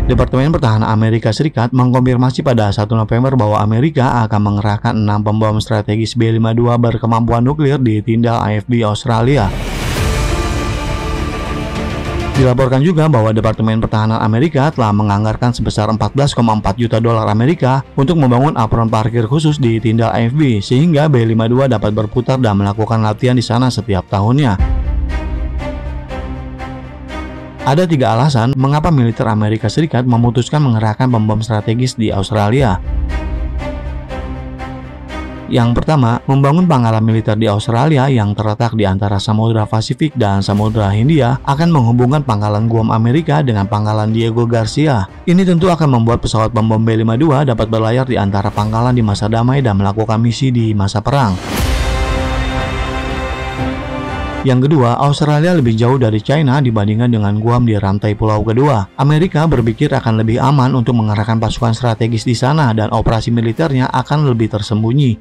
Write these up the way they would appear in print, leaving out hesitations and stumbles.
Departemen Pertahanan Amerika Serikat mengkonfirmasi pada 1 November bahwa Amerika akan mengerahkan 6 pembom strategis B-52 berkemampuan nuklir di Tyndall AFB Australia. Dilaporkan juga bahwa Departemen Pertahanan Amerika telah menganggarkan sebesar 14,4 juta dolar Amerika untuk membangun apron parkir khusus di Tyndall AFB sehingga B-52 dapat berputar dan melakukan latihan di sana setiap tahunnya. Ada 3 alasan mengapa militer Amerika Serikat memutuskan mengerahkan pembom strategis di Australia. Yang pertama, membangun pangkalan militer di Australia yang terletak di antara Samudra Pasifik dan Samudra Hindia akan menghubungkan pangkalan Guam Amerika dengan pangkalan Diego Garcia. Ini tentu akan membuat pesawat pembom B-52 dapat berlayar di antara pangkalan di masa damai dan melakukan misi di masa perang. Yang kedua, Australia lebih jauh dari China dibandingkan dengan Guam di rantai pulau kedua. Amerika berpikir akan lebih aman untuk mengerahkan pasukan strategis di sana dan operasi militernya akan lebih tersembunyi.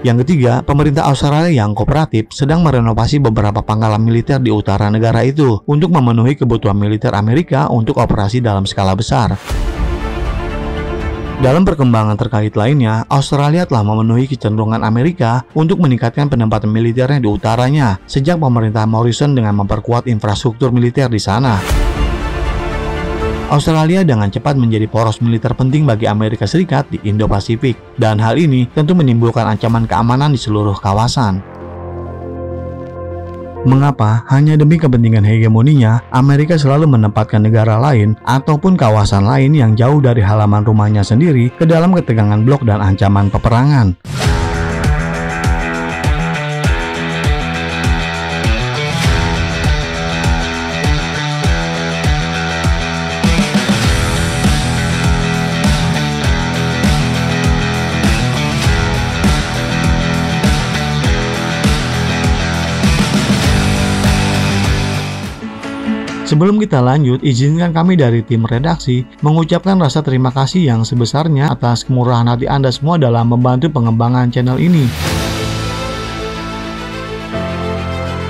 Yang ketiga, pemerintah Australia yang kooperatif sedang merenovasi beberapa pangkalan militer di utara negara itu untuk memenuhi kebutuhan militer Amerika untuk operasi dalam skala besar. Dalam perkembangan terkait lainnya, Australia telah memenuhi kecenderungan Amerika untuk meningkatkan penempatan militernya di utaranya sejak pemerintahan Morrison dengan memperkuat infrastruktur militer di sana. Australia dengan cepat menjadi poros militer penting bagi Amerika Serikat di Indo-Pasifik, dan hal ini tentu menimbulkan ancaman keamanan di seluruh kawasan. Mengapa hanya demi kepentingan hegemoninya, Amerika selalu menempatkan negara lain ataupun kawasan lain yang jauh dari halaman rumahnya sendiri ke dalam ketegangan blok dan ancaman peperangan? Sebelum kita lanjut, izinkan kami dari tim redaksi mengucapkan rasa terima kasih yang sebesarnya atas kemurahan hati Anda semua dalam membantu pengembangan channel ini.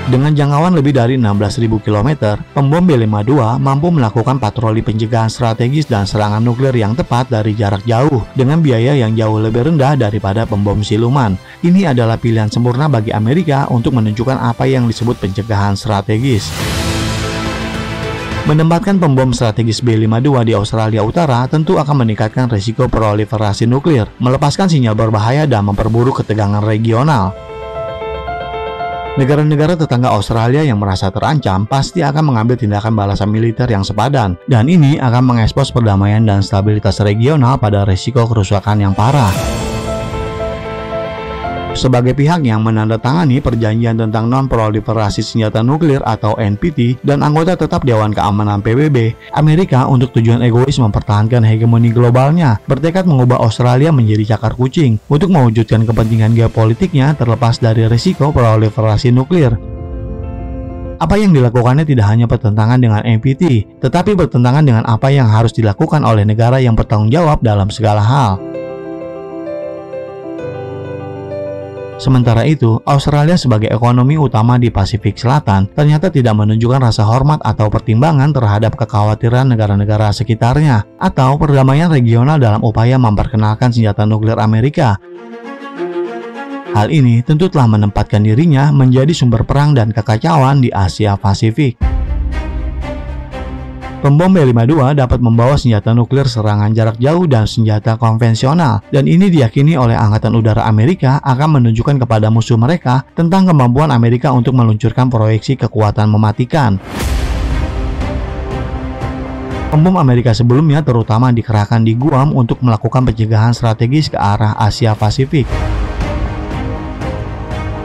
Dengan jangkauan lebih dari 16.000 km, pembom B-52 mampu melakukan patroli pencegahan strategis dan serangan nuklir yang tepat dari jarak jauh dengan biaya yang jauh lebih rendah daripada pembom siluman. Ini adalah pilihan sempurna bagi Amerika untuk menunjukkan apa yang disebut pencegahan strategis. Menempatkan pembom strategis B-52 di Australia Utara tentu akan meningkatkan risiko proliferasi nuklir, melepaskan sinyal berbahaya dan memperburuk ketegangan regional. Negara-negara tetangga Australia yang merasa terancam pasti akan mengambil tindakan balasan militer yang sepadan, dan ini akan mengekspos perdamaian dan stabilitas regional pada risiko kerusakan yang parah. Sebagai pihak yang menandatangani perjanjian tentang non-proliferasi senjata nuklir atau NPT dan anggota tetap Dewan Keamanan PBB, Amerika untuk tujuan egois mempertahankan hegemoni globalnya bertekad mengubah Australia menjadi cakar kucing untuk mewujudkan kepentingan geopolitiknya terlepas dari risiko proliferasi nuklir. Apa yang dilakukannya tidak hanya bertentangan dengan NPT, tetapi bertentangan dengan apa yang harus dilakukan oleh negara yang bertanggung jawab dalam segala hal. Sementara itu, Australia sebagai ekonomi utama di Pasifik Selatan ternyata tidak menunjukkan rasa hormat atau pertimbangan terhadap kekhawatiran negara-negara sekitarnya atau perdamaian regional dalam upaya memperkenalkan senjata nuklir Amerika. Hal ini tentu telah menempatkan dirinya menjadi sumber perang dan kekacauan di Asia Pasifik. Pembom B-52 dapat membawa senjata nuklir serangan jarak jauh dan senjata konvensional, dan ini diyakini oleh Angkatan Udara Amerika akan menunjukkan kepada musuh mereka tentang kemampuan Amerika untuk meluncurkan proyeksi kekuatan mematikan. Pembom Amerika sebelumnya terutama dikerahkan di Guam untuk melakukan pencegahan strategis ke arah Asia Pasifik.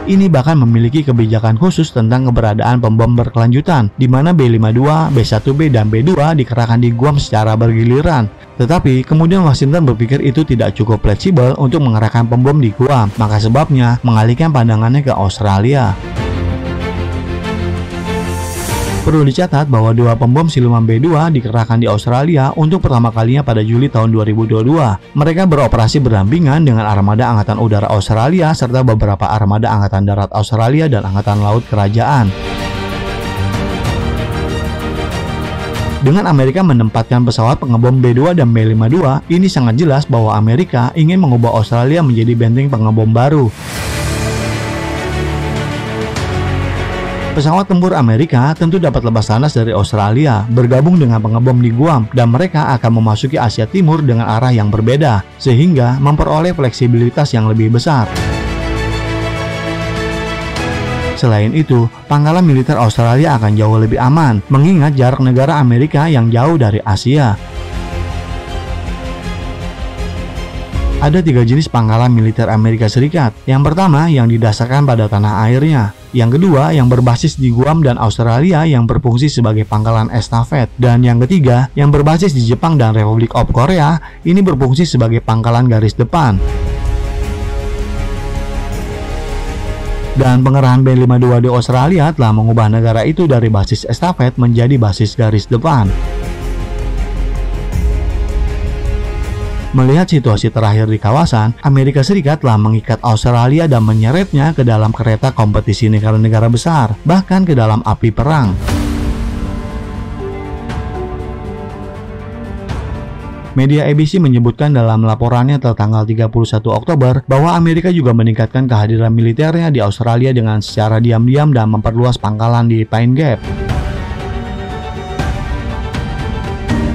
Ini bahkan memiliki kebijakan khusus tentang keberadaan pembom berkelanjutan, di mana B-52, B-1B, dan B-2 dikerahkan di Guam secara bergiliran. Tetapi, kemudian Washington berpikir itu tidak cukup fleksibel untuk mengerahkan pembom di Guam, maka sebabnya mengalihkan pandangannya ke Australia. Perlu dicatat bahwa 2 pembom siluman B-2 dikerahkan di Australia untuk pertama kalinya pada Juli tahun 2022. Mereka beroperasi berdampingan dengan armada Angkatan Udara Australia serta beberapa armada Angkatan Darat Australia dan Angkatan Laut Kerajaan. Dengan Amerika menempatkan pesawat pengebom B-2 dan B-52, ini sangat jelas bahwa Amerika ingin mengubah Australia menjadi benteng pengebom baru. Pesawat tempur Amerika tentu dapat lepas landas dari Australia, bergabung dengan pengebom di Guam, dan mereka akan memasuki Asia Timur dengan arah yang berbeda, sehingga memperoleh fleksibilitas yang lebih besar. Selain itu, pangkalan militer Australia akan jauh lebih aman, mengingat jarak negara Amerika yang jauh dari Asia. Ada 3 jenis pangkalan militer Amerika Serikat. Yang pertama, yang didasarkan pada tanah airnya. Yang kedua, yang berbasis di Guam dan Australia yang berfungsi sebagai pangkalan estafet. Dan yang ketiga, yang berbasis di Jepang dan Republik of Korea, ini berfungsi sebagai pangkalan garis depan. Dan pengerahan B-52 di Australia telah mengubah negara itu dari basis estafet menjadi basis garis depan. Melihat situasi terakhir di kawasan, Amerika Serikat telah mengikat Australia dan menyeretnya ke dalam kereta kompetisi negara-negara besar, bahkan ke dalam api perang. Media ABC menyebutkan dalam laporannya tertanggal 31 Oktober bahwa Amerika juga meningkatkan kehadiran militernya di Australia dengan secara diam-diam dan memperluas pangkalan di Pine Gap.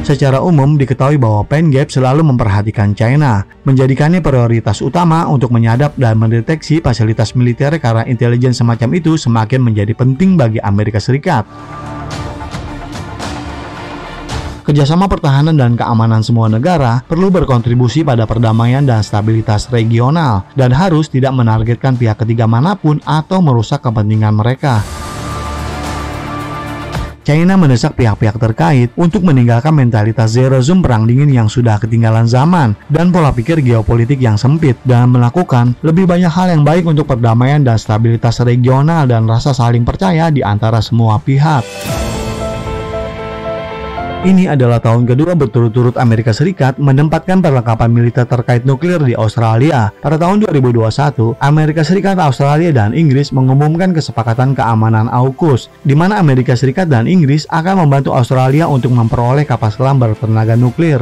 Secara umum diketahui bahwa Pine Gap selalu memperhatikan China, menjadikannya prioritas utama untuk menyadap dan mendeteksi fasilitas militer karena intelijen semacam itu semakin menjadi penting bagi Amerika Serikat. Kerjasama pertahanan dan keamanan semua negara perlu berkontribusi pada perdamaian dan stabilitas regional dan harus tidak menargetkan pihak ketiga manapun atau merusak kepentingan mereka. China mendesak pihak-pihak terkait untuk meninggalkan mentalitas zero sum perang dingin yang sudah ketinggalan zaman dan pola pikir geopolitik yang sempit dan melakukan lebih banyak hal yang baik untuk perdamaian dan stabilitas regional dan rasa saling percaya di antara semua pihak. Ini adalah tahun kedua berturut-turut Amerika Serikat menempatkan perlengkapan militer terkait nuklir di Australia. Pada tahun 2021, Amerika Serikat, Australia, dan Inggris mengumumkan kesepakatan keamanan AUKUS, di mana Amerika Serikat dan Inggris akan membantu Australia untuk memperoleh kapal selam bertenaga nuklir.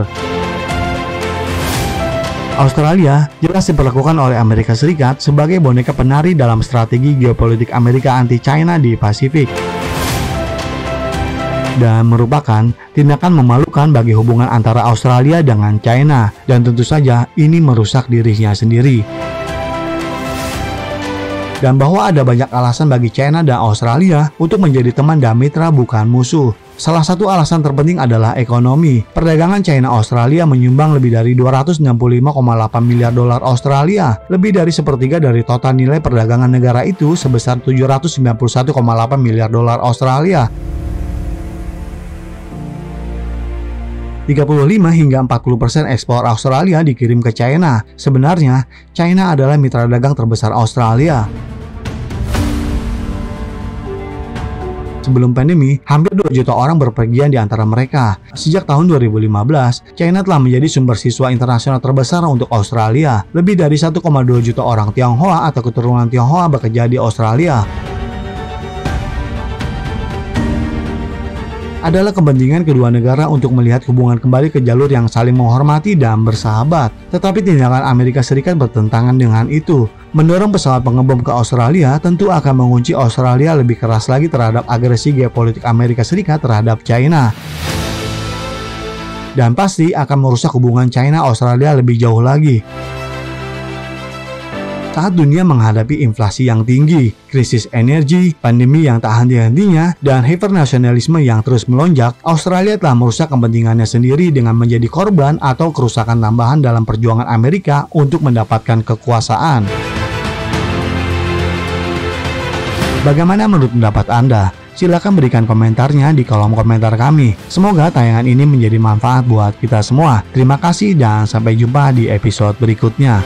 Australia jelas diperlakukan oleh Amerika Serikat sebagai boneka penari dalam strategi geopolitik Amerika anti-China di Pasifik, dan merupakan tindakan memalukan bagi hubungan antara Australia dengan China, dan tentu saja ini merusak dirinya sendiri. Dan bahwa ada banyak alasan bagi China dan Australia untuk menjadi teman dan mitra bukan musuh. Salah satu alasan terpenting adalah ekonomi. Perdagangan China-Australia menyumbang lebih dari 265,8 miliar dolar Australia, lebih dari sepertiga dari total nilai perdagangan negara itu sebesar 791,8 miliar dolar Australia. 35 hingga 40% ekspor Australia dikirim ke China. Sebenarnya, China adalah mitra dagang terbesar Australia. Sebelum pandemi, hampir 2 juta orang berpergian di antara mereka. Sejak tahun 2015, China telah menjadi sumber siswa internasional terbesar untuk Australia. Lebih dari 1,2 juta orang Tionghoa atau keturunan Tionghoa bekerja di Australia. Adalah kepentingan kedua negara untuk melihat hubungan kembali ke jalur yang saling menghormati dan bersahabat. Tetapi tindakan Amerika Serikat bertentangan dengan itu. Mendorong pesawat pengebom ke Australia tentu akan mengunci Australia lebih keras lagi terhadap agresi geopolitik Amerika Serikat terhadap China. Dan pasti akan merusak hubungan China-Australia lebih jauh lagi. Saat dunia menghadapi inflasi yang tinggi, krisis energi, pandemi yang tak henti-hentinya, dan hipernasionalisme yang terus melonjak, Australia telah merusak kepentingannya sendiri dengan menjadi korban atau kerusakan tambahan dalam perjuangan Amerika untuk mendapatkan kekuasaan. Bagaimana menurut pendapat Anda? Silakan berikan komentarnya di kolom komentar kami. Semoga tayangan ini menjadi manfaat buat kita semua. Terima kasih dan sampai jumpa di episode berikutnya.